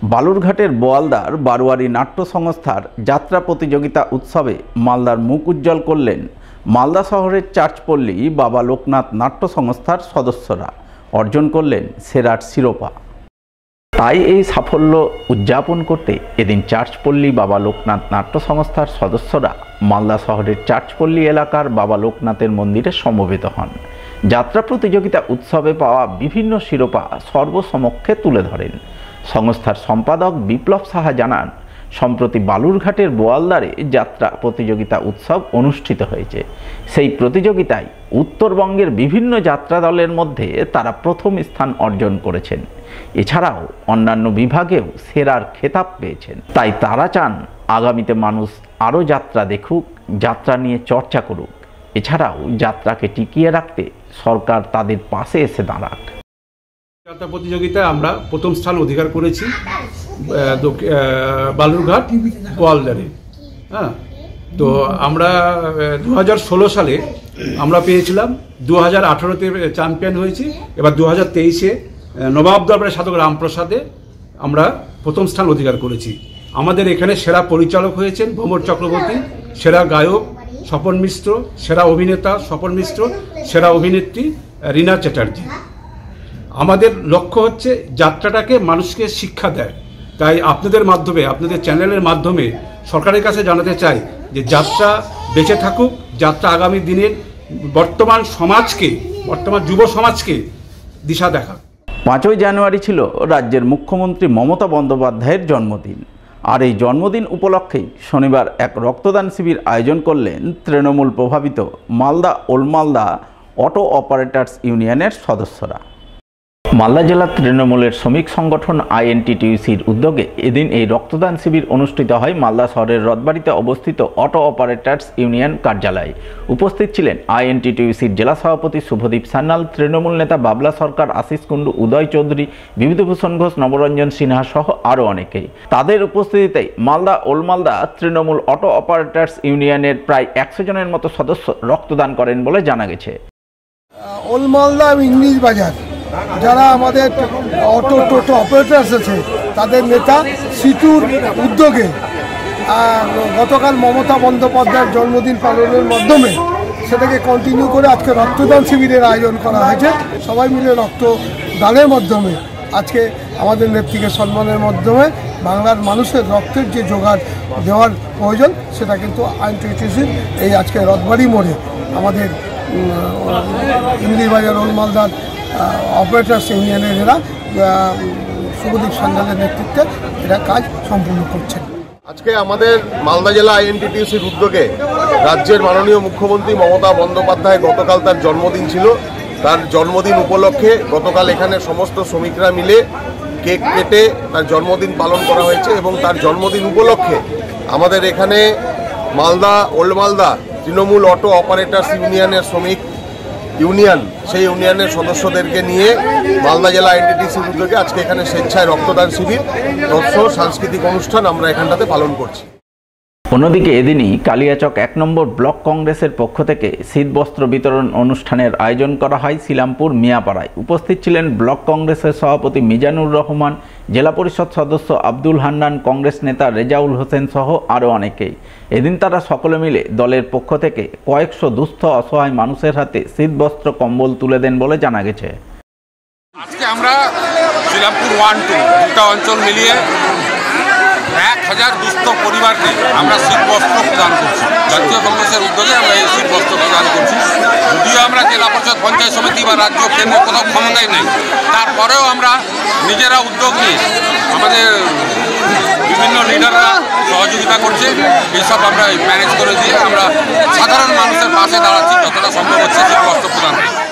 বালুরঘাটের বোয়ালদার বারোয়ারি নাট্য সংস্থার যাত্রা প্রতিযোগিতা উৎসবে মালদার মুখ উজ্জ্বল করলেন মালদা শহরের চার্চপল্লী বাবা লোকনাথ নাট্য সংস্থার সদস্যরা। অর্জন করলেন সেরার শিরোপা। তাই এই সাফল্য উদযাপন করতে এদিন চার্চপল্লী বাবা লোকনাথ নাট্য সংস্থার সদস্যরা মালদা শহরের চার্চপল্লী এলাকার বাবা লোকনাথের মন্দিরে সমবেত হন। যাত্রা প্রতিযোগিতা উৎসবে পাওয়া বিভিন্ন শিরোপা সর্বসমক্ষে তুলে ধরেন। সংস্থার সম্পাদক বিপ্লব সাহা জানান, সম্প্রতি বালুরঘাটের বোয়ালদারে যাত্রা প্রতিযোগিতা উৎসব অনুষ্ঠিত হয়েছে। সেই প্রতিযোগিতায় উত্তরবঙ্গের বিভিন্ন যাত্রা দলের মধ্যে তারা প্রথম স্থান অর্জন করেছেন। এছাড়াও অন্যান্য বিভাগেও সেরার খেতাব পেয়েছেন। তাই তারা চান আগামীতে মানুষ আরও যাত্রা দেখুক, যাত্রা নিয়ে চর্চা করুক। এছাড়াও যাত্রাকে টিকিয়ে রাখতে সরকার তাদের পাশে এসে দাঁড়াক। যাত্রা প্রতিযোগিতায় আমরা প্রথম স্থান অধিকার করেছি বালুরঘাট বোয়ালদারে। হ্যাঁ, তো আমরা 2016 সালে আমরা পেয়েছিলাম, 2018-তে চ্যাম্পিয়ন হয়েছি, এবার 2023-এ নবাব দরবারের সাধক রামপ্রসাদে আমরা প্রথম স্থান অধিকার করেছি। আমাদের এখানে সেরা পরিচালক হয়েছেন ভ্রমর চক্রবর্তী, সেরা গায়ক স্বপন মিশ্র, সেরা অভিনেতা স্বপন মিশ্র, সেরা অভিনেত্রী রীনা চ্যাটার্জি। আমাদের লক্ষ্য হচ্ছে যাত্রাটাকে মানুষকে শিক্ষা দেয়। তাই আপনাদের মাধ্যমে, আপনাদের চ্যানেলের মাধ্যমে সরকারের কাছে জানাতে চাই যে যাত্রা বেঁচে থাকুক, যাত্রা আগামী দিনের বর্তমান সমাজকে, বর্তমান যুব সমাজকে দিশা দেখা। 5ই জানুয়ারি ছিল রাজ্যের মুখ্যমন্ত্রী মমতা বন্দ্যোপাধ্যায়ের জন্মদিন। আর এই জন্মদিন উপলক্ষেই শনিবার এক রক্তদান শিবির আয়োজন করলেন তৃণমূল প্রভাবিত Malda old Malda auto operators ইউনিয়নের সদস্যরা। মালদা জেলা তৃণমূলের শ্রমিক সংগঠন আইএনটিটিউসির উদ্যোগে এদিন এই রক্তদান শিবির অনুষ্ঠিত হয় মালদা শহরের রথবাড়িতে অবস্থিত অটো অপারেটার্স ইউনিয়ন কার্যালয়ে। উপস্থিত ছিলেন আইএনটিটিউসির জেলা সভাপতি শুভদীপ সান্যাল, তৃণমূল নেতা বাবলা সরকার, আশিস কুণ্ডু, উদয় চৌধুরী, বিভূতিভূষণ ঘোষ, নবরঞ্জন সিনহা সহ আরও অনেকেই। তাদের উপস্থিতিতে Malda old Malda Trinamool auto operators ইউনিয়নের প্রায় 100 জনের মতো সদস্য রক্তদান করেন বলে জানা গেছে। ওল্ড মালদা ইংলিশ বাজার যারা আমাদের অটো টোটো অপারেটার্স আছে, তাদের নেতা সিটুর উদ্যোগে গতকাল মমতা বন্দ্যোপাধ্যায়ের জন্মদিন পালনের মাধ্যমে সেটাকে কন্টিনিউ করে আজকে রক্তদান শিবিরের আয়োজন করা হয়েছে। সবাই মিলে রক্তদানের মাধ্যমে আজকে আমাদের নেত্রীকে সম্মানের মাধ্যমে বাংলার মানুষের রক্তের যে জোগাড় দেওয়ার প্রয়োজন, সেটা কিন্তু আইএনটিটিউসির এই আজকে রথবাড়ি মোড়ে আমাদের ইংলিশ বাজার ওল্ড মালদার অপারেটার্স ইউনিয়নের এরা শুভদীপ সান্যালের নেতৃত্বে এরা কাজ সম্পূর্ণ করছেন। আজকে আমাদের মালদা জেলা আইএনটিটিউসির উদ্যোগে রাজ্যের মাননীয় মুখ্যমন্ত্রী মমতা বন্দ্যোপাধ্যায় গতকাল তার জন্মদিন ছিল। তার জন্মদিন উপলক্ষে গতকাল এখানে সমস্ত শ্রমিকরা মিলে কেক কেটে তার জন্মদিন পালন করা হয়েছে এবং তার জন্মদিন উপলক্ষে আমাদের এখানে Malda old Malda Trinamool auto operators ইউনিয়নের শ্রমিক ইউনিয়ন, সেই ইউনিয়নের সদস্যদেরকে নিয়ে মালদা জেলা আইএনটিটিউসির উদ্যোগে আজকে এখানে স্বেচ্ছায় রক্তদান শিবির, তৎসহ সাংস্কৃতিক অনুষ্ঠান আমরা এখানটাতে পালন করছি। অন্যদিকে এদিনই কালিয়াচক 1 নম্বর ব্লক কংগ্রেসের পক্ষ থেকে শীতবস্ত্র বিতরণ অনুষ্ঠানের আয়োজন করা হয় শিলামপুর মিয়াপাড়ায়। উপস্থিত ছিলেন ব্লক কংগ্রেসের সভাপতি মিজানুর রহমান, জেলা পরিষদ সদস্য আব্দুল হান্নান, কংগ্রেস নেতা রেজাউল হোসেন সহ আরও অনেকেই। এদিন তারা সকলে মিলে দলের পক্ষ থেকে কয়েকশো দুস্থ অসহায় মানুষের হাতে শীতবস্ত্র কম্বল তুলে দেন বলে জানা গেছে। আজকে আমরা শিলামপুর 1-2 দুটা অঞ্চল মিলিয়ে 1000 দুস্থ পরিবারকে আমরা শীতবস্ত্র প্রদান করছি। জাতীয় কংগ্রেসের উদ্যোগে আমরা এই শীতবস্ত্র প্রদান করছি। যদিও আমরা জেলা পরিষদ, পঞ্চায়েত সমিতি বা রাজ্য কেন্দ্র কোথাও ক্ষমতাই নেই, তারপরেও আমরা নিজেরা উদ্যোগ নিয়ে আমাদের বিভিন্ন লিডাররা সহযোগিতা করছে। এইসব আমরা ম্যানেজ করে দিয়ে আমরা সাধারণ মানুষের পাশে দাঁড়াচ্ছি, যতটা সম্ভব হচ্ছে শীতবস্ত্র প্রদান করছি।